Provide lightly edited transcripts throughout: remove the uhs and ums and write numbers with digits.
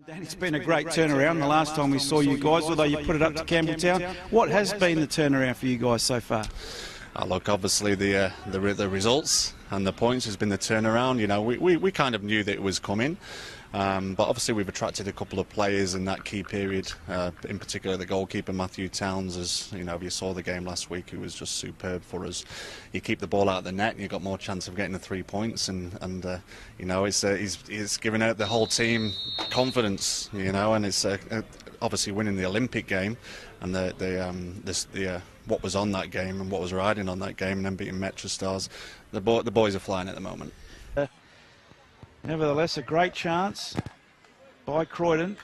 Dan, it's been a great turnaround the last time we saw you guys, although you put it up to Campbelltown. What has been the turnaround for you guys so far? Look, obviously the results and the points has been the turnaround. You know, we kind of knew that it was coming, but obviously we've attracted a couple of players in that key period. In particular, the goalkeeper Matthew Towns, as you know, if you saw the game last week, he was just superb for us. You keep the ball out of the net, and you've got more chance of getting the 3 points, and you know, he's giving out the whole team confidence. You know, and it's obviously winning the Olympic game, and what was on that game and what was riding on that game, and then beating Metro Stars. The boys are flying at the moment. Nevertheless, a great chance by Croydon.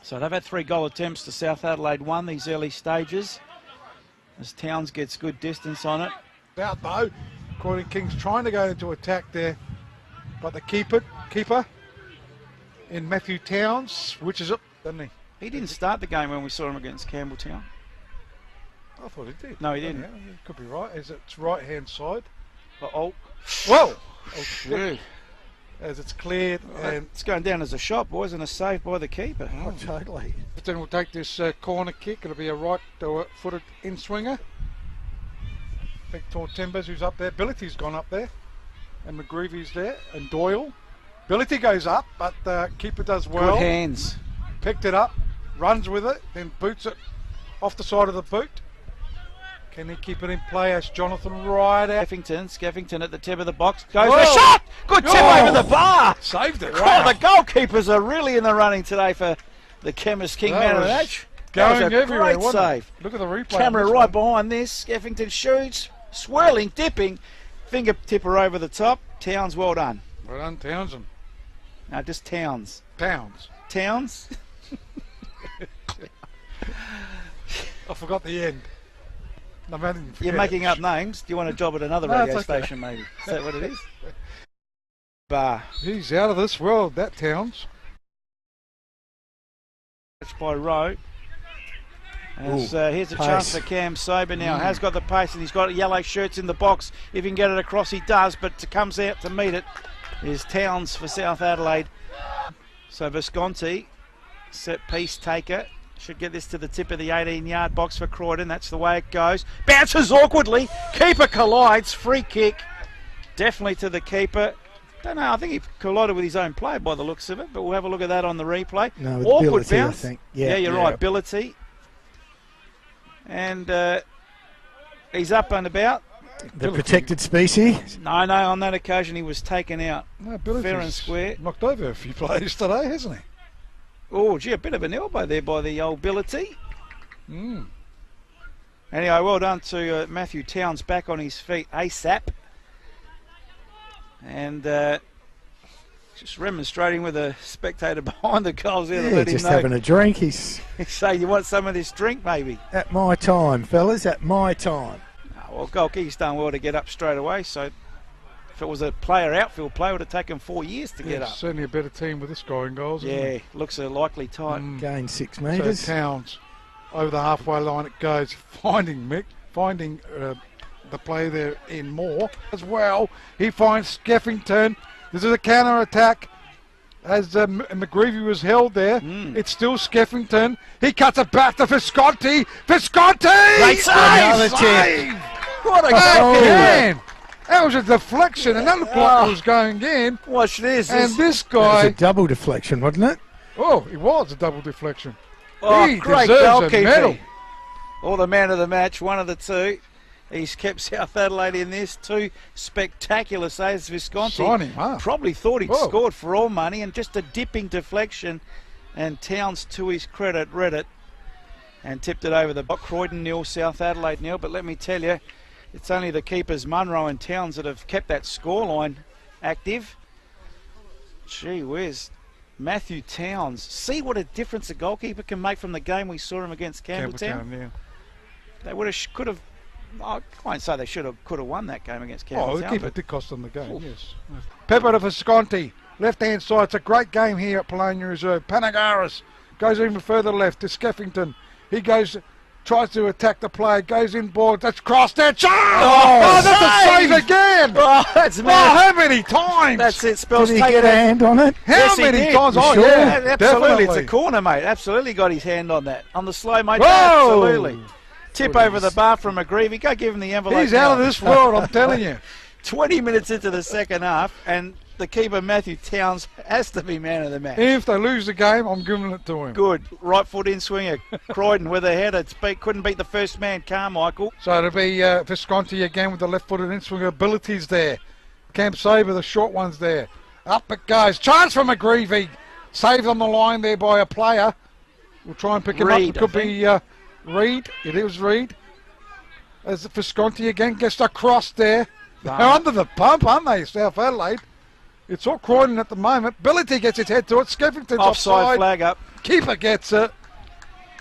So they've had 3 goal attempts to South Adelaide 1 these early stages, as Towns gets good distance on it. Out though, Croydon Kings trying to go into attack there, but the keeper in Matthew Towns switches up, doesn't he? He didn't start the game when we saw him against Campbelltown. I thought he did. No, he didn't. Yeah, could be right. As it's right hand side. Oh, whoa! Oh, as it's cleared, and it's going down as a shot, boys, and a save by the keeper. Oh, totally. But then we'll take this corner kick. It'll be a right-footed in-swinger. Victor Timbers, who's up there. Billity's gone up there, and McGreevy's there, and Doyle. Billity goes up, but the keeper does well. Good hands. Picked it up, runs with it, then boots it off the side of the boot. Can he keep it in play as Jonathan right out? Skeffington at the tip of the box. Goes the shot! Good tip over the bar! Saved it. Wow. Oh, the goalkeepers are really in the running today for the Chemist King man of the match. Going everywhere, great save. Look at the replay. Camera right behind this. Skeffington shoots, swirling, dipping. Finger tipper over the top. Towns, well done. Well done, Townsend. No, just Towns. Towns. I forgot the end. You're making up names. Do you want a job at another radio station, maybe? Is that what it is? Bar. He's out of this world, that Towns. That's by Rowe. Here's a chance for Cam Saber now. Has got the pace, and he's got yellow shirts in the box. If he can get it across, he does, but comes out to meet it is Towns for South Adelaide. So Visconti, set piece taker. Should get this to the tip of the 18-yard box for Croydon. That's the way it goes. Bounces awkwardly. Keeper collides. Free kick. Definitely to the keeper. Don't know. I think he collided with his own play by the looks of it, but we'll have a look at that on the replay. No, with awkward ability, bounce. I think. Yeah, you're right. Ability. And he's up and about. The protected species. No, on that occasion he was taken out. No, fair and square. Knocked over a few players today, hasn't he? Oh, gee, a bit of an elbow there by the old Billity. Anyway, well done to Matthew Towns, back on his feet ASAP. And just remonstrating with a spectator behind the goals there. Yeah, just having a drink. He's saying, you want some of this drink, maybe? At my time, fellas, at my time. Well, goalkeeper's done well to get up straight away, so if it was a outfield player, it would have taken 4 years to get up. Certainly a better team with this guy in goals. Yeah, looks a likely tight. Gained 6 metres. So Towns, over the halfway line it goes, finding the play there in Moore as well. He finds Skeffington. This is a counter attack as McGreevy was held there. It's still Skeffington. He cuts it back to Visconti. Visconti! Great save! Another tip. What a goal! Man! That was a deflection, and that looked like it was going in. Watch this. And this guy... It was a double deflection, wasn't it? Oh, it was a double deflection. Oh, he great deserves a medal. Or the man of the match, one of the two. He's kept South Adelaide in this. 2 spectacular saves. Visconti Sign him up. probably thought he'd scored for all money, and just a dipping deflection. And Towns, to his credit, read it and tipped it over the box. Croydon 0, South Adelaide 0. But let me tell you, it's only the keepers Munro and Towns that have kept that scoreline active. Gee whiz. Matthew Towns. See what a difference a goalkeeper can make from the game we saw him against Campbelltown. Yeah. They could have. I won't say they could have won that game against Campbelltown. Oh, the keeper did cost them the game. Yes. Pepper to Visconti. Left-hand side. It's a great game here at Polonia Reserve. Panagaris goes even further left to Skeffington. He goes tries to attack the player, goes in board, that's crossed there. That's a save again! Oh, that's Oh, mad. how many times? That's it, Spells. Did he Take get a that. hand on it? How Yes, he many did. times? You Oh, sure? yeah, Absolutely, definitely. it's a corner, mate. Absolutely got his hand on that. On the slow, mate. Whoa! Absolutely. Tip over the bar from McGreevy. Go give him the envelope. He's out of now. this world, I'm telling you. 20 minutes into the second half, and the keeper, Matthew Towns, has to be man of the match. If they lose the game, I'm giving it to him. Good. Right foot in swinger. Croydon with a header. Couldn't beat the first man, Carmichael. So it'll be Visconti again with the left-footed in-swinger abilities there. Cam Saber, the short one's there. Up it goes. Chance for McGreevy. Saved on the line there by a player. We'll try and pick him Reed, up. It could be Reed. It is Reed. As Visconti again gets across there. They're under the pump, aren't they, South Adelaide? It's all Croydon at the moment. Billity gets his head to it. Skeffington's Offside flag up. Keeper gets it.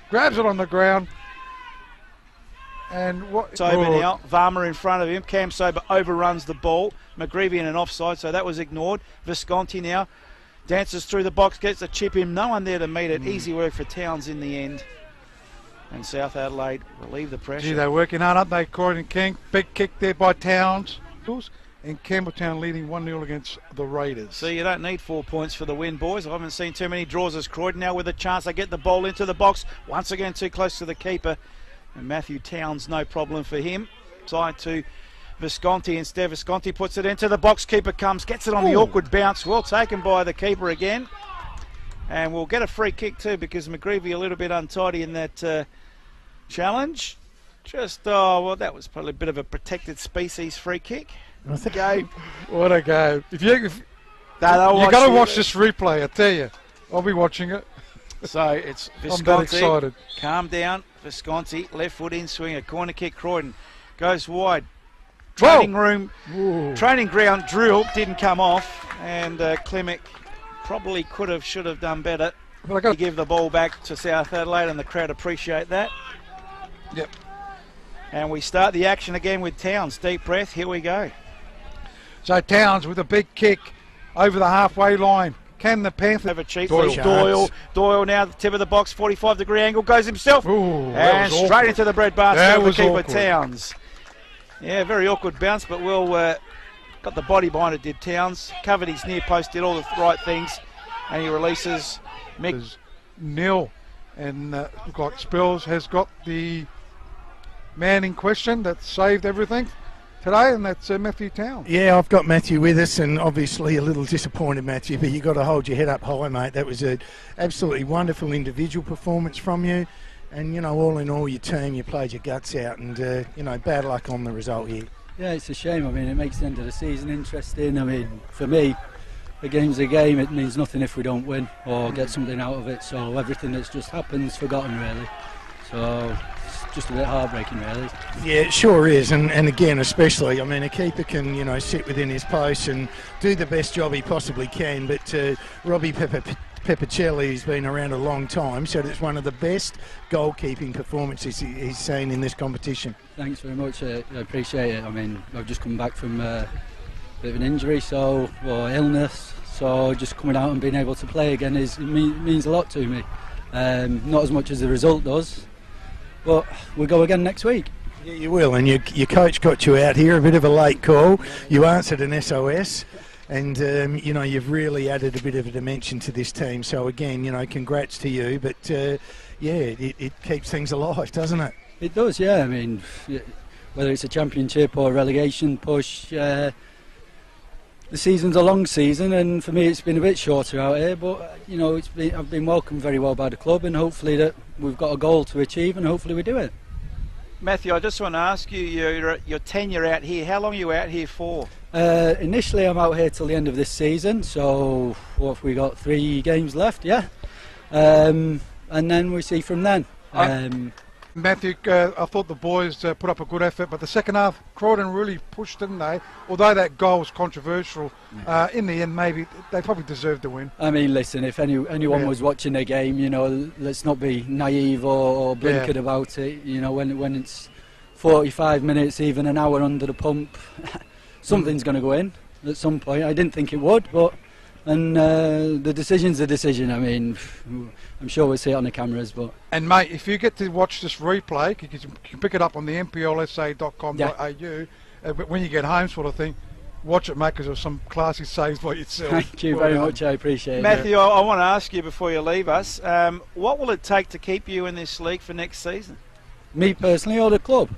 Grabs it on the ground. And what? Sober now. Varma in front of him. Cam Sober overruns the ball. McGreevy in an offside, so that was ignored. Visconti now dances through the box, gets a chip in. No one there to meet it. Easy work for Towns in the end. And South Adelaide relieve the pressure. Gee, they're working hard, aren't they, Croydon King? Big kick there by Towns. And Campbelltown leading 1-0 against the Raiders. So you don't need 4 points for the win, boys. I haven't seen too many draws as Croydon now with a chance. They get the ball into the box. Once again, too close to the keeper. And Matthew Towns, no problem for him. Side to Visconti instead. Visconti puts it into the box. Keeper comes, gets it on the awkward bounce. Well taken by the keeper again. And we'll get a free kick too because McGreevy a little bit untidy in that challenge. That was probably a bit of a protected species free kick. Game. What a game. You Got got to watch this replay, I tell you. I'll be watching it. So it's I'm that Visconti. excited. Calm down. Visconti, left foot in swinger. Corner kick, Croydon. Goes wide. Whoa. Training ground drill didn't come off. And Klimek probably should have done better. But To give the ball back to South Adelaide, and the crowd appreciate that. Yep. And we start the action again with Towns. Deep breath. Here we go. So Towns with a big kick over the halfway line. Can the Panthers Over cheap. Doyle. Doyle now the tip of the box, 45-degree angle, goes himself. Ooh, that And was straight awkward. into the bread basket That of the was keeper awkward. Towns. Yeah, very awkward bounce, but Will got the body behind it, did Towns. Covered his near post, did all the right things. And he releases Mick. is nil. And look like Spells has got the man in question that saved everything today, and that's Matthew Towns. Yeah, I've got Matthew with us, and obviously a little disappointed, Matthew, but you've got to hold your head up high, mate. That was an absolutely wonderful individual performance from you. And, all in all, your team, you played your guts out, and, bad luck on the result here. Yeah, it's a shame. I mean, it makes the end of the season interesting. I mean, for me, a game's a game. It means nothing if we don't win or get something out of it. So everything that's just happened is forgotten, really. So it's just a bit heartbreaking, really. Yeah, it sure is, and again, especially, I mean, a keeper can, sit within his post and do the best job he possibly can, but Robbie Peppicelli's been around a long time, so it's one of the best goalkeeping performances he's seen in this competition. Thanks very much. I appreciate it. I mean, I've just come back from a bit of an injury, or illness, so just coming out and being able to play again means a lot to me. Not as much as the result does, but we'll go again next week. Yeah, you will, and your coach got you out here, a bit of a late call. You answered an SOS. And, you've really added a bit of a dimension to this team. So, again, congrats to you. But, it keeps things alive, doesn't it? It does, yeah. I mean, whether it's a championship or a relegation push, the season's a long season. And for me, it's been a bit shorter out here. But, I've been welcomed very well by the club. And hopefully that we've got a goal to achieve. And hopefully we do it. Matthew, I just want to ask you, your tenure out here, how long are you out here for? Initially, I'm out here till the end of this season. So, what have we got? 3 games left, yeah. And then we see from then. Matthew, I thought the boys put up a good effort, but the second half, Croydon really pushed, didn't they? Although that goal was controversial, in the end, maybe they probably deserved the win. I mean, listen, if anyone was watching the game, let's not be naive or blinkered about it. When it's 45 minutes, even an hour under the pump, something's going to go in at some point. I didn't think it would, but And the decision's a decision. I mean, I'm sure we'll see it on the cameras, but... And mate, if you get to watch this replay, you can pick it up on the mplsa.com.au when you get home, sort of thing. Watch it, mate, because there's some classy saves by yourself. Thank you very much, I appreciate it. Matthew, I want to ask you before you leave us, what will it take to keep you in this league for next season? Me personally or the club?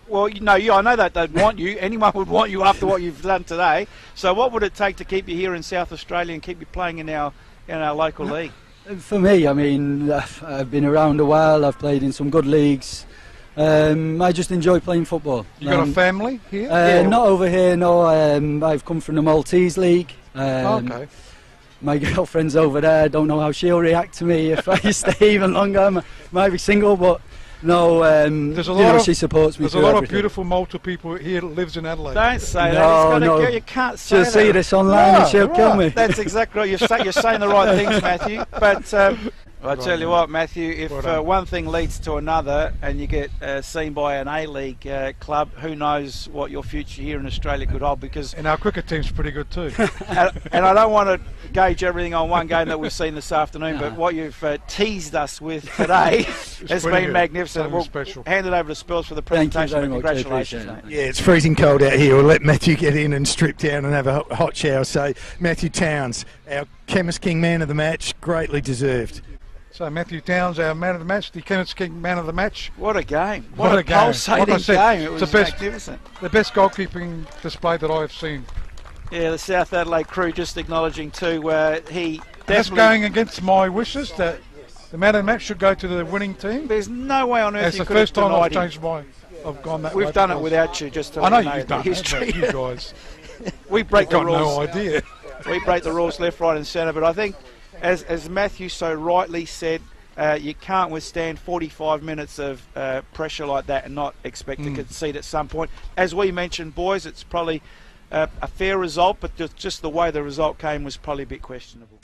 Well, I know that they'd want you. Anyone would want you after what you've done today. So what would it take to keep you here in South Australia and keep you playing in our local league? For me, I mean, I've been around a while. I've played in some good leagues. I just enjoy playing football. You got a family here? Not over here, no. I've come from the Maltese League. Okay. My girlfriend's over there. Don't know how she'll react to me if I stay even longer. I might be single, but no, she supports me. There's a lot of beautiful Malta people here that lives in Adelaide. Don't say that. You can't say she'll that. see this online and she'll kill me. That's exactly right. You're saying the right things, Matthew. But I tell you what, Matthew, if one thing leads to another and you get seen by an A-League club, who knows what your future here in Australia could hold, because... And our cricket team's pretty good too. and I don't want to gauge everything on one game that we've seen this afternoon, but what you've teased us with today has been magnificent. We'll hand it over to Spells for the presentation. Thank you very much. Congratulations, mate. Yeah, it's freezing cold out here. We'll let Matthew get in and strip down and have a hot shower. So, Matthew Towns, our Chemist King man of the match, greatly deserved. So Matthew Towns, our man of the match, the Chemist King man of the match. What a game. What a pulsating game. It was magnificent. The best goalkeeping display that I have seen. Yeah, the South Adelaide crew just acknowledging too he definitely... That's going against my wishes that the man of the match should go to the winning team. There's no way on earth you could have denied him. It's the first time I've changed my... I've gone that way. We've done it without you, just to I know let you've done history. it, you guys. We break the rules. No idea. We break the rules left, right and centre, but I think, as Matthew so rightly said, you can't withstand 45 minutes of pressure like that and not expect to concede at some point. As we mentioned, boys, it's probably a fair result, but just the way the result came was probably a bit questionable.